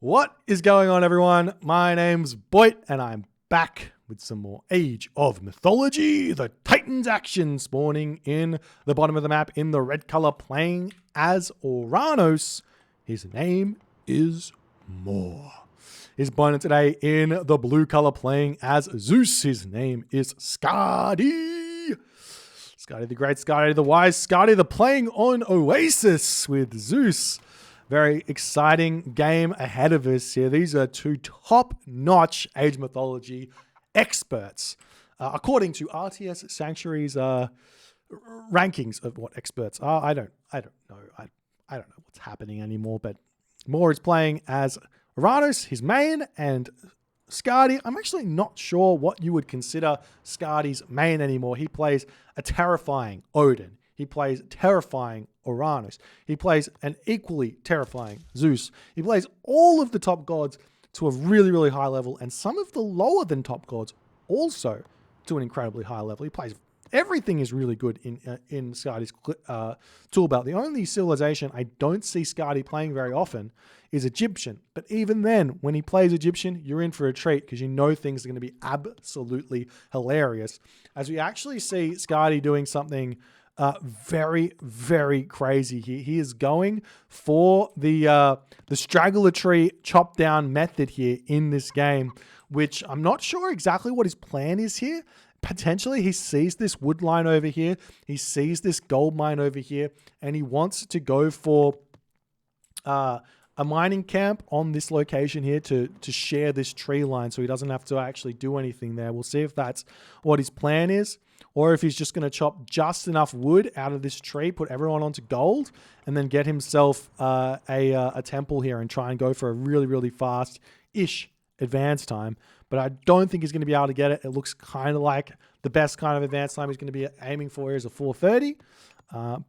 What is going on, everyone? My name's Boit, and I'm back with some more Age of Mythology. The Titans action spawning in the bottom of the map in the red color, playing as Oranos. His name is More. His opponent today in the blue color, playing as Zeus. His name is Skady. Skady the Great, Skady the Wise, Skady the playing on Oasis with Zeus. Very exciting game ahead of us here. These are two top-notch Age Mythology experts, according to RTS Sanctuary's rankings of what experts are. I don't know. I don't know what's happening anymore. But Moore is playing as Oranos, his main, and Skady. I'm actually not sure what you would consider Skady's main anymore. He plays a terrifying Odin. He plays terrifying Oranos. He plays an equally terrifying Zeus. He plays all of the top gods to a really, really high level, and some of the lower than top gods also to an incredibly high level. He plays everything is really good in Skady's tool belt. The only civilization I don't see Skady playing very often is Egyptian. But even then, when he plays Egyptian, you're in for a treat because you know things are going to be absolutely hilarious. As we actually see Skady doing something very, very crazy here. He is going for the straggler tree chop down method here in this game, which I'm not sure exactly what his plan is here. Potentially he sees this wood line over here. He sees this gold mine over here, and he wants to go for a mining camp on this location here to share this tree line so he doesn't have to actually do anything there. We'll see if that's what his plan is, or if he's just going to chop just enough wood out of this tree, put everyone onto gold, and then get himself a temple here and try and go for a really, really fast-ish advance time. But I don't think he's going to be able to get it. It looks kind of like the best kind of advance time he's going to be aiming for here is a 4:30.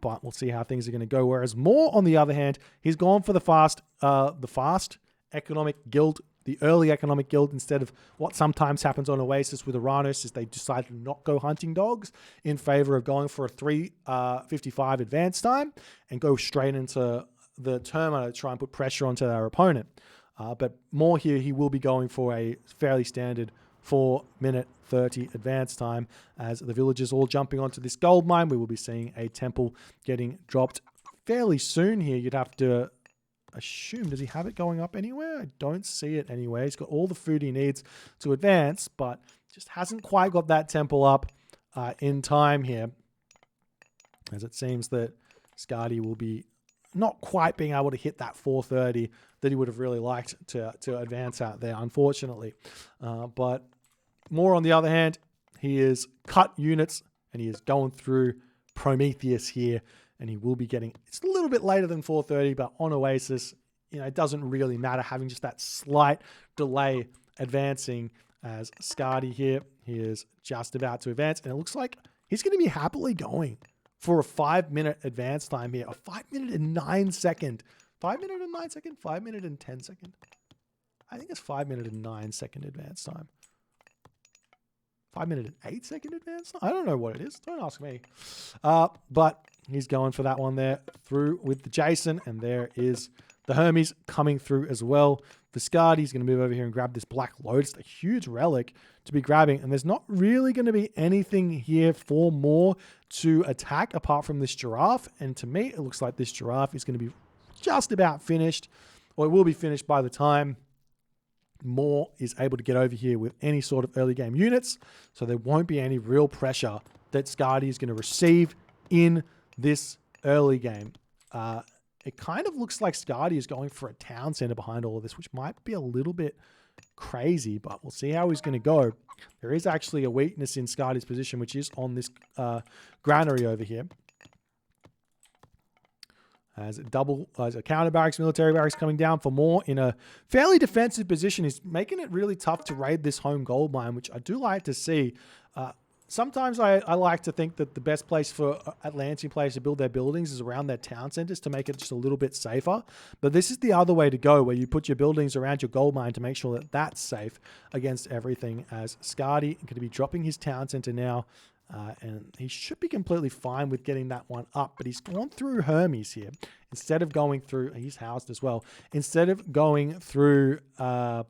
But we'll see how things are going to go. Whereas Moore, on the other hand, he's gone for the fast economic guild, the early economic guild, instead of what sometimes happens on Oasis with Oranos is they decide to not go hunting dogs in favor of going for a 3:55 advance time and go straight into the Terma to try and put pressure onto their opponent. But Moore here, he will be going for a fairly standard 4-minute 30 advance time as the villagers all jumping onto this gold mine. We will be seeing a temple getting dropped fairly soon here. You'd have to assume, does he have it going up anywhere? I don't see it anywhere. He's got all the food he needs to advance, but just hasn't quite got that temple up in time here, as it seems that Skady will be not quite being able to hit that 4:30 that he would have really liked to advance out there, unfortunately. But Moore, on the other hand, he is cut units and he is going through Prometheus here, and he will be getting, it's a little bit later than 4:30, but on Oasis, it doesn't really matter having just that slight delay advancing, as Skady here, he is just about to advance, and it looks like he's going to be happily going for a 5-minute advance time here, a 5-minute and 9-second, 5-minute and 9-second, 5-minute and 10-second. I think it's 5-minute and 9-second advance time. 5-minute and 8-second advance time? I don't know what it is. Don't ask me. But he's going for that one there through with the Jason, and there is the Hermes coming through as well. For Skady, he's going to move over here and grab this Black Lotus, a huge relic to be grabbing. And there's not really going to be anything here for Moore to attack apart from this giraffe. And to me, it looks like this giraffe is going to be just about finished, or it will be finished by the time Moore is able to get over here with any sort of early game units. So there won't be any real pressure that Skady is going to receive in this early game. It kind of looks like Skady is going for a town center behind all of this, which might be a little bit crazy, but we'll see how he's going to go. There is actually a weakness in Skady's position, which is on this granary over here. As a counter barracks, military barracks coming down for Moore in a fairly defensive position. He's making it really tough to raid this home gold mine, which I do like to see. Sometimes I like to think that the best place for Atlantean players to build their buildings is around their town centers to make it just a little bit safer. But this is the other way to go, where you put your buildings around your gold mine to make sure that that's safe against everything. As Skady going to be dropping his town center now And he should be completely fine with getting that one up, but he's gone through Hermes here. Instead of going through, he's housed as well. Instead of going through, what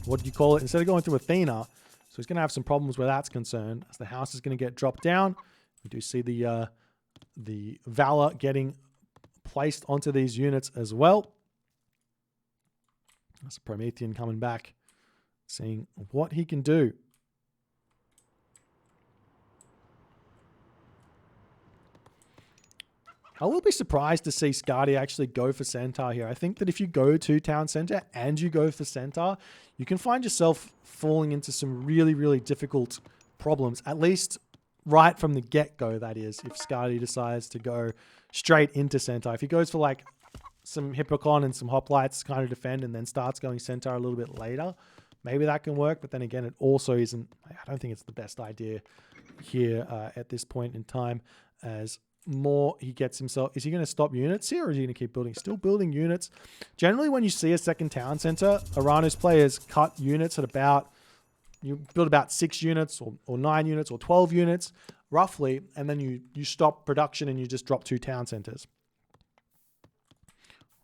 do you call it? Instead of going through Athena, so he's going to have some problems where that's concerned. As the house is going to get dropped down, we do see the Valor getting placed onto these units as well. That's a Promethean coming back, seeing what he can do. I will be surprised to see Skady actually go for Centaur here. I think that if you go to Town Center and you go for Centaur, you can find yourself falling into some really, really difficult problems, at least right from the get-go, that is, if Skady decides to go straight into Centaur. If he goes for like some Hippocon and some Hoplites kind of defend and then starts going Centaur a little bit later, maybe that can work. But then again, it also isn't, I don't think it's the best idea here at this point in time. As more he gets himself, is he going to stop units here or is he going to keep building? Still building units. Generally, when you see a second town center, Oranos players cut units at about, you build about 6 units or 9 units or 12 units roughly, and then you stop production and you just drop 2 town centers.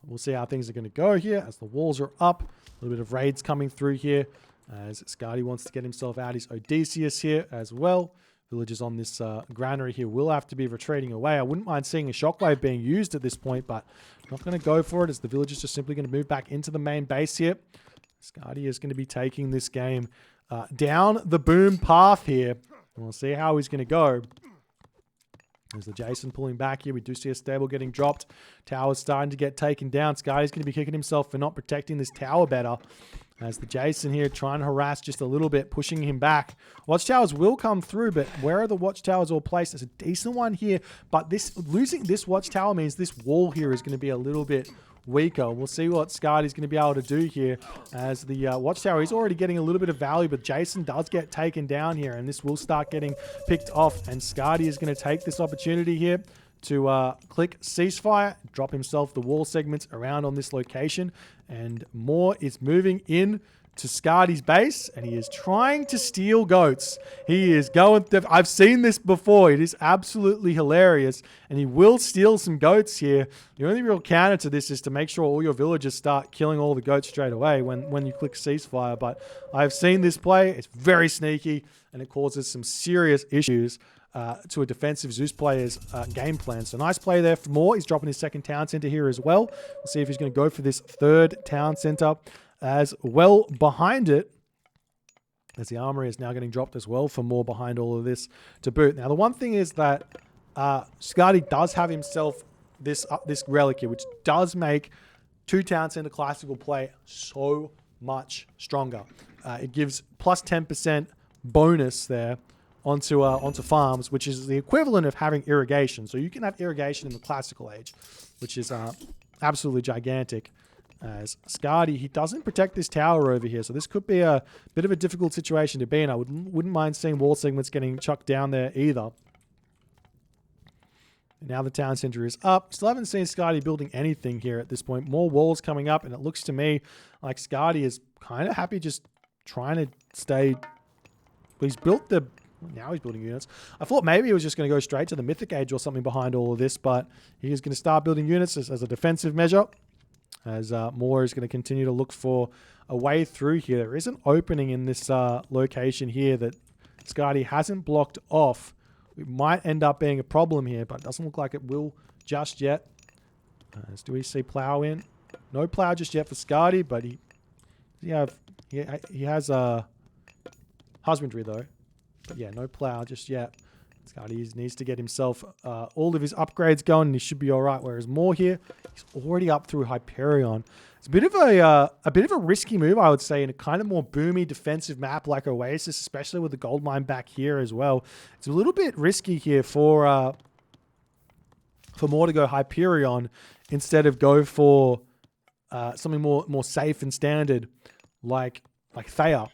We'll see how things are going to go here as the walls are up. A little bit of raids coming through here as Skady wants to get himself out. His Odysseus here as well. Villagers on this granary here will have to be retreating away. I wouldn't mind seeing a shockwave being used at this point, but I'm not going to go for it as the villagers are simply going to move back into the main base here. Skady is going to be taking this game down the boom path here. And we'll see how he's going to go. There's the Jason pulling back here. We do see a stable getting dropped. Tower's starting to get taken down. Skady's going to be kicking himself for not protecting this tower better. As the Jason here trying to harass just a little bit, pushing him back. Watchtowers will come through, but where are the watchtowers all placed? There's a decent one here, but losing this watchtower means this wall here is going to be a little bit weaker. We'll see what Skady's going to be able to do here as the watchtower is already getting a little bit of value, but Jason does get taken down here and this will start getting picked off, and Skady is going to take this opportunity here to click ceasefire, drop himself the wall segments around on this location, and Moore is moving in to Skady's base, and he is trying to steal goats. He is going... I've seen this before. It is absolutely hilarious, and he will steal some goats here. The only real counter to this is to make sure all your villagers start killing all the goats straight away when you click ceasefire, but I've seen this play. It's very sneaky, and it causes some serious issues to a defensive Zeus player's game plan. So nice play there for Moore. He's dropping his second town center here as well. We'll see if he's going to go for this third town center as well behind it, as the armory is now getting dropped as well for Moore behind all of this to boot. Now, the one thing is that Skady does have himself this relic here, which does make 2 town center classical play so much stronger. It gives plus 10% bonus there onto farms, which is the equivalent of having irrigation. So you can have irrigation in the classical age, which is absolutely gigantic. As Skady, he doesn't protect this tower over here, so this could be a bit of a difficult situation to be in. I wouldn't mind seeing wall segments getting chucked down there either. And now the town center is up. Still haven't seen Skady building anything here at this point. More walls coming up, and it looks to me like Skady is kind of happy just trying to stay... He's built the... Now he's building units. I thought maybe he was just going to go straight to the Mythic Age or something behind all of this, but he is going to start building units as a defensive measure, as Moore is going to continue to look for a way through here. There is an opening in this location here that Skady hasn't blocked off. It might end up being a problem here, but it doesn't look like it will just yet. Do we see plow in? No plow just yet for Skady, but he has husbandry though. But yeah, no plow just yet. Skady needs to get himself all of his upgrades going, and he should be all right. Whereas Moore here, he's already up through Hyperion. It's a bit of a risky move, I would say, in a kind of more boomy defensive map like Oasis, especially with the gold mine back here as well. It's a little bit risky here for Moore to go Hyperion instead of go for something more safe and standard like Thea.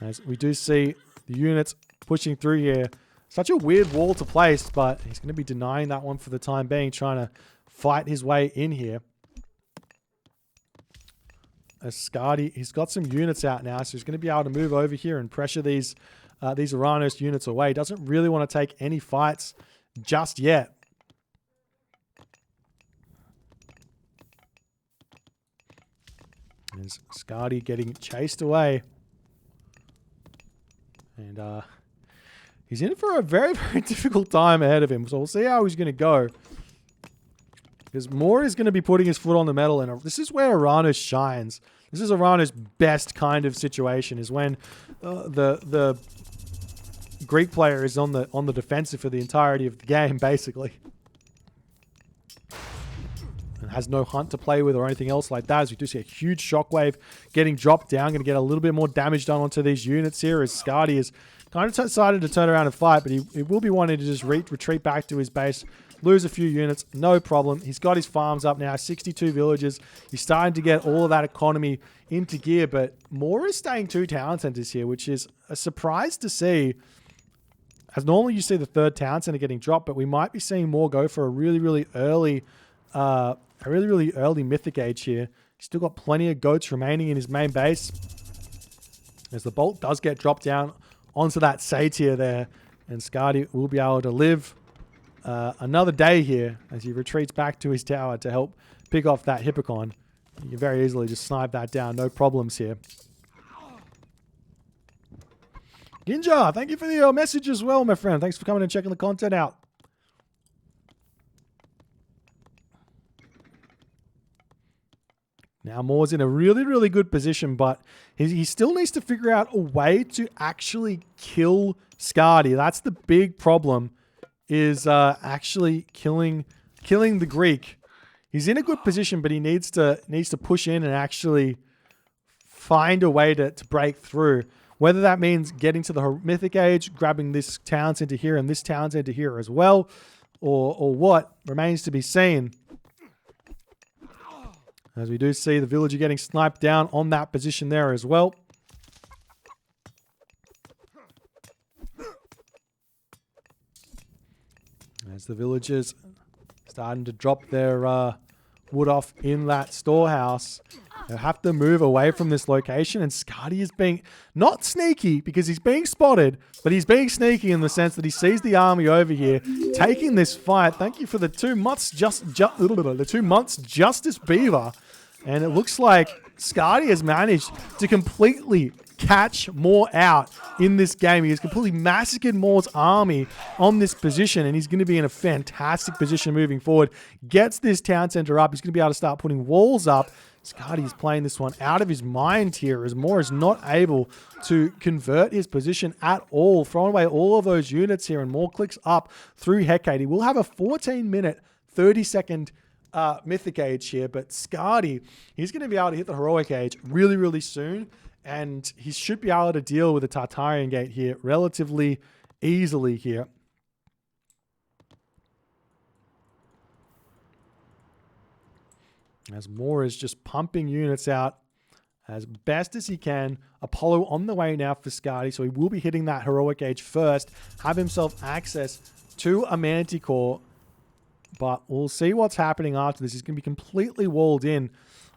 As we do see the units pushing through here. Such a weird wall to place, but he's going to be denying that one for the time being, trying to fight his way in here. As Skady, he's got some units out now, so he's going to be able to move over here and pressure these these Oranos units away. Doesn't really want to take any fights just yet. There's Skady getting chased away. And he's in for a very, very difficult time ahead of him. So we'll see how he's going to go. Because Moore is going to be putting his foot on the metal. And this is where Oranos shines. This is Oranos' best kind of situation. Is when the Greek player is on the defensive for the entirety of the game, basically. And has no hunt to play with or anything else like that. As we do see a huge shockwave getting dropped down. Going to get a little bit more damage done onto these units here as Skady is kind of decided to turn around and fight. But he will be wanting to just retreat back to his base. Lose a few units. No problem. He's got his farms up now. 62 villages. He's starting to get all of that economy into gear. But Moore is staying 2 town centers here, which is a surprise to see. As normally you see the 3rd town center getting dropped. But we might be seeing Moore go for a really, really early mythic age here. He's still got plenty of goats remaining in his main base. As the bolt does get dropped down onto that satyr there. And Skady will be able to live another day here as he retreats back to his tower to help pick off that Hippocon. You can very easily just snipe that down. No problems here. Ginja, thank you for the message as well, my friend. Thanks for coming and checking the content out. Now Moore's in a really, really good position, but he still needs to figure out a way to actually kill Skady. That's the big problem, is actually killing the Greek. He's in a good position, but he needs to push in and actually find a way to break through. Whether that means getting to the mythic age, grabbing this town center here and this town center here as well, or what, remains to be seen. As we do see the villager getting sniped down on that position there as well. As the villagers starting to drop their wood off in that storehouse. They have to move away from this location, and Skady is being not sneaky because he's being spotted, but he's being sneaky in the sense that he sees the army over here taking this fight. Thank you for the 2 months the 2 months Justice Beaver, and it looks like Skady has managed to completely catch Moore out in this game. He has completely massacred Moore's army on this position, and he's going to be in a fantastic position moving forward. Gets this town center up. He's going to be able to start putting walls up. Skady is playing this one out of his mind here as Moore is not able to convert his position at all. Throwing away all of those units here, and Moore clicks up through Hecate. He will have a 14-minute, 30-second mythic age here, but Skady, he's going to be able to hit the heroic age really, really soon, and he should be able to deal with the Tartarian gate here relatively easily here. As Moore is just pumping units out as best as he can. Apollo on the way now for Skady, so he will be hitting that heroic age first, have himself access to a Manticore, but we'll see what's happening after this. He's going to be completely walled in.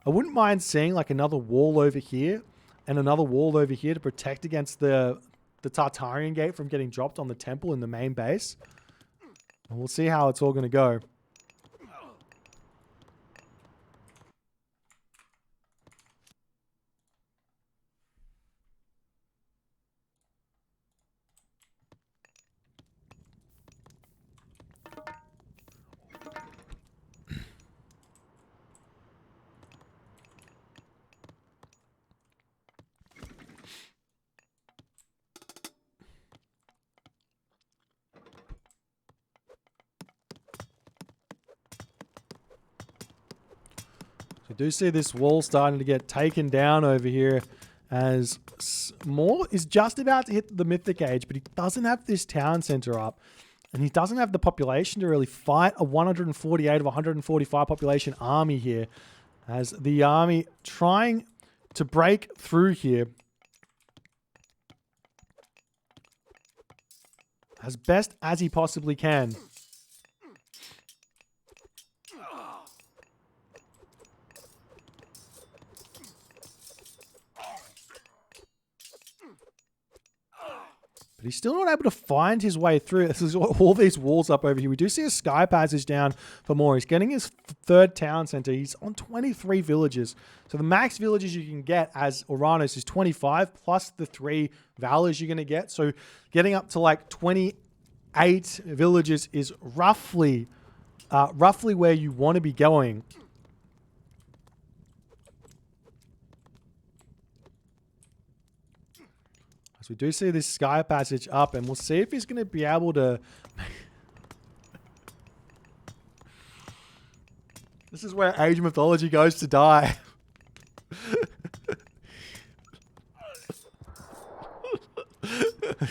I wouldn't mind seeing like another wall over here and another wall over here to protect against the Tartarian gate from getting dropped on the temple in the main base. And we'll see how it's all going to go. We do see this wall starting to get taken down over here as Moore is just about to hit the mythic age, but he doesn't have this town center up, and he doesn't have the population to really fight a 148 of 145 population army here, as the army trying to break through here as best as he possibly can. But he's still not able to find his way through. There's all these walls up over here. We do see a sky passage down for more. He's getting his third town center. He's on 23 villages. So the max villages you can get as Oranos is 25 plus the 3 valors you're going to get. So getting up to like 28 villages is roughly where you want to be going. So we do see this sky passage up, and we'll see if he's going to be able to... This is where Age of Mythology goes to die.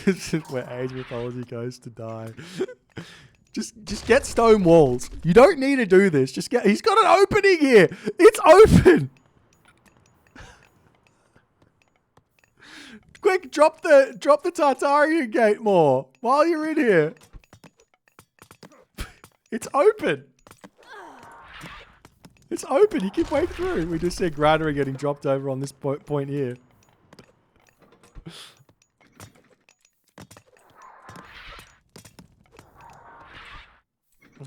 This is where Age of Mythology goes to die. Just get stone walls. You don't need to do this. Just get... He's got an opening here. It's open. Quick, drop the Tartarian gate more while you're in here. It's open. It's open. You can wait through. We just see a granary getting dropped over on this point here.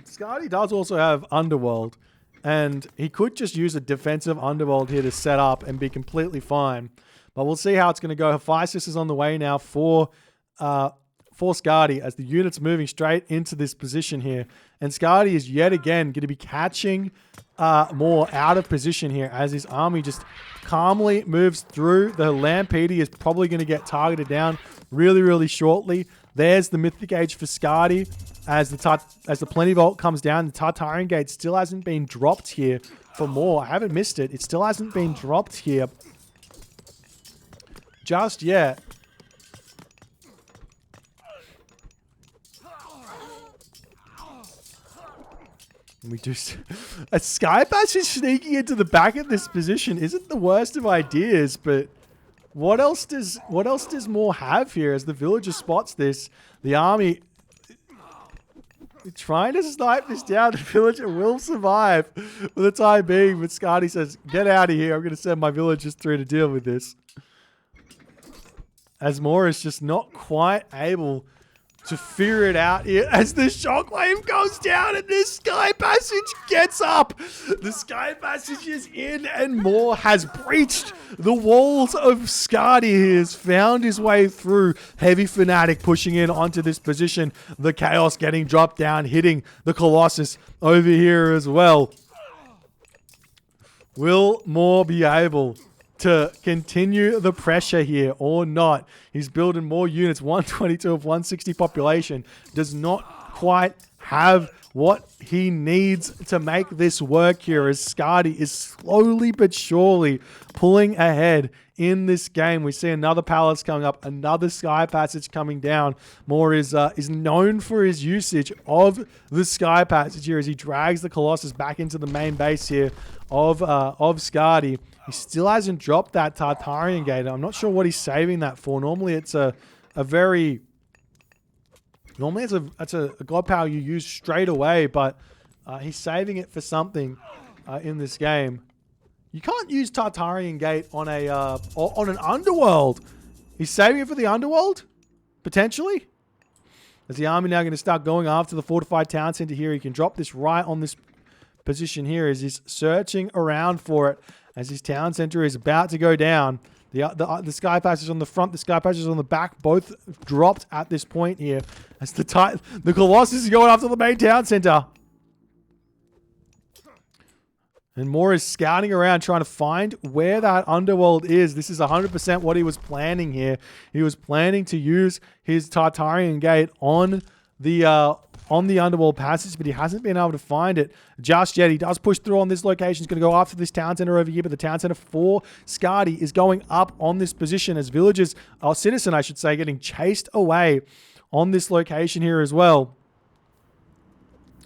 Skady does also have Underworld, and he could just use a defensive Underworld here to set up and be completely fine. But we'll see how it's going to go. Hephaestus is on the way now for Skady as the unit's moving straight into this position here. And Skady is yet again going to be catching more out of position here as his army just calmly moves through. The Lampede is probably going to get targeted down really, really shortly. There's the Mythic Age for Skady as the Plenty Vault comes down. The Tartarian Gate still hasn't been dropped here for more. I haven't missed it. It still hasn't been dropped here just yet. We do a sky passage sneaking into the back of this position isn't the worst of ideas, but what else does Moore have here? As the villager spots this, the army trying to snipe this down. The villager will survive for the time being, but Skady says, "Get out of here! I'm going to send my villagers through to deal with this." As Moore is just not quite able to figure it out here as the shockwave goes down and this sky passage gets up. The sky passage is in and Moore has breached the walls of Skady. He has found his way through. Heavy Fanatic pushing in onto this position. The Chaos getting dropped down, hitting the Colossus over here as well. Will Moore be able to continue the pressure here or not? He's building more units. 122 of 160 population does not quite have what he needs to make this work here, as Skady is slowly but surely pulling ahead in this game. We see another palace coming up, another sky passage coming down. Moore is known for his usage of the sky passage here as he drags the Colossus back into the main base here of Skady. He still hasn't dropped that Tartarian Gate. I'm not sure what he's saving that for. Normally it's a god power you use straight away, but he's saving it for something in this game. You can't use Tartarian Gate on an underworld. He's saving it for the underworld, potentially. Is the army now going to start going after the fortified town center here? He can drop this right on this position here as he's searching around for it. As his town center is about to go down. The sky passage on the front, the sky passage on the back, both dropped at this point here. As the Colossus is going after the main town center. And Moore is scouting around trying to find where that underworld is. This is 100% what he was planning here. He was planning to use his Tartarian Gate on the underworld passage, but he hasn't been able to find it just yet. He does push through on this location. He's going to go after this town center over here, but the town center for Skady is going up on this position as villagers, or citizen I should say, getting chased away on this location here as well.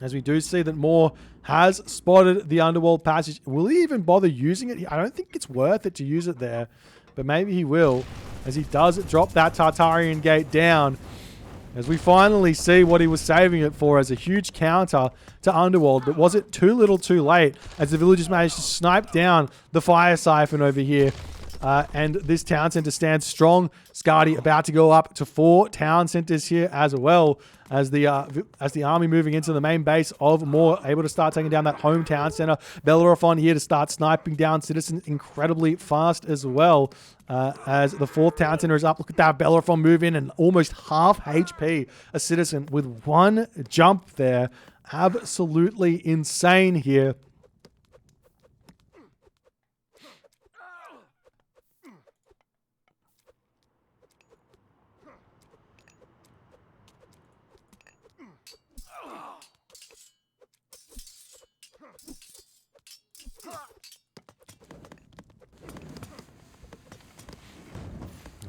As we do see that Moore has spotted the underworld passage. Will he even bother using it? I don't think it's worth it to use it there, but maybe he will, as he does drop that Tartarian Gate down. As we finally see what he was saving it for as a huge counter to Underworld. But was it too little too late as the villagers managed to snipe down the fire siphon over here And this town center stands strong. Skady about to go up to 4 town centers here as well as the army moving into the main base of Moore, able to start taking down that hometown center. Bellerophon here to start sniping down citizens incredibly fast as well. As the 4th town center is up. Look at that Bellerophon move in and almost half HP a citizen with 1 jump there. Absolutely insane here.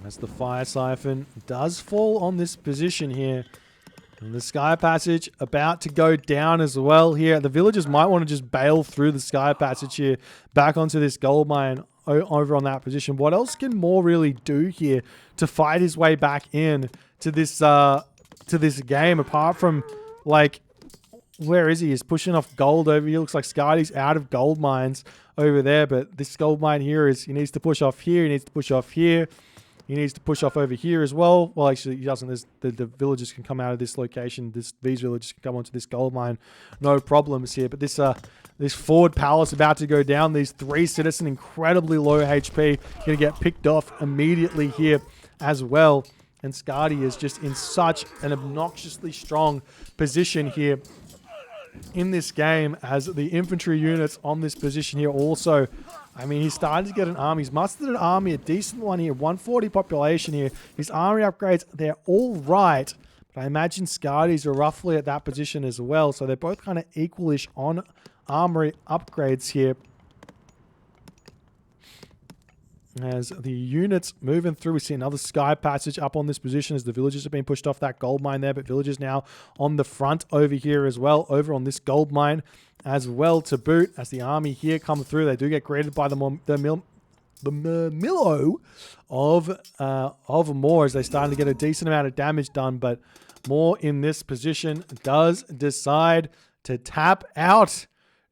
As the fire siphon does fall on this position here. And the sky passage about to go down as well here. The villagers might want to just bail through the sky passage here back onto this gold mine over on that position. What else can Moore really do here to fight his way back in to this game apart from, like, where is he? He's pushing off gold over here. Looks like Skady's out of gold mines over there, but this gold mine here he needs to push off here. He needs to push off here. He needs to push off over here as well. Well, actually, he doesn't. The villagers can come out of this location. These villagers can come onto this gold mine. No problems here. But this forward palace about to go down. These 3 citizens, incredibly low HP, going to get picked off immediately here as well. And Skady is just in such an obnoxiously strong position here in this game as the infantry units on this position here also. I mean, he's starting to get an army. He's mustered an army, a decent one here, 140 population here. His army upgrades, they're all right. But I imagine Skady's are roughly at that position as well. So they're both kind of equalish on armory upgrades here. As the units moving through, we see another sky passage up on this position as the villagers have been pushed off that gold mine there, but villagers now on the front over here as well, over on this gold mine as well to boot. As the army here come through, they do get greeted by the Milo of Moore as they starting to get a decent amount of damage done, but Moore in this position does decide to tap out.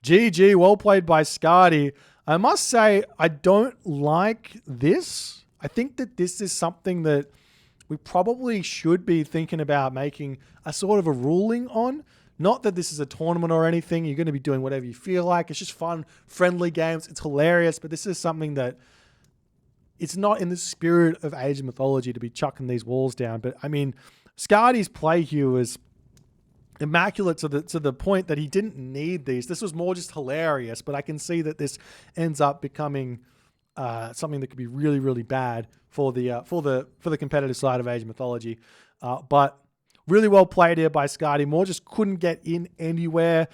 GG, well played by Skady. I must say, I don't like this. I think that this is something that we probably should be thinking about making a sort of a ruling on. Not that this is a tournament or anything. You're going to be doing whatever you feel like. It's just fun, friendly games. It's hilarious, but this is something that it's not in the spirit of Age of Mythology to be chucking these walls down. But, I mean, Skady's play here was immaculate to the point that he didn't need these. This was more just hilarious, but I can see that this ends up becoming something that could be really, really bad for the competitive side of Age of Mythology. But really well played here by Skady. Moore just couldn't get in anywhere.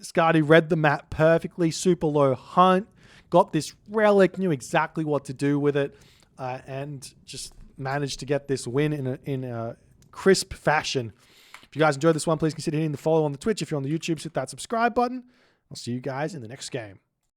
Skady read the map perfectly. Super low hunt. Got this relic. Knew exactly what to do with it, and just managed to get this win in a crisp fashion. If you guys enjoyed this one, please consider hitting the follow on the Twitch. If you're on the YouTube, hit that subscribe button. I'll see you guys in the next game.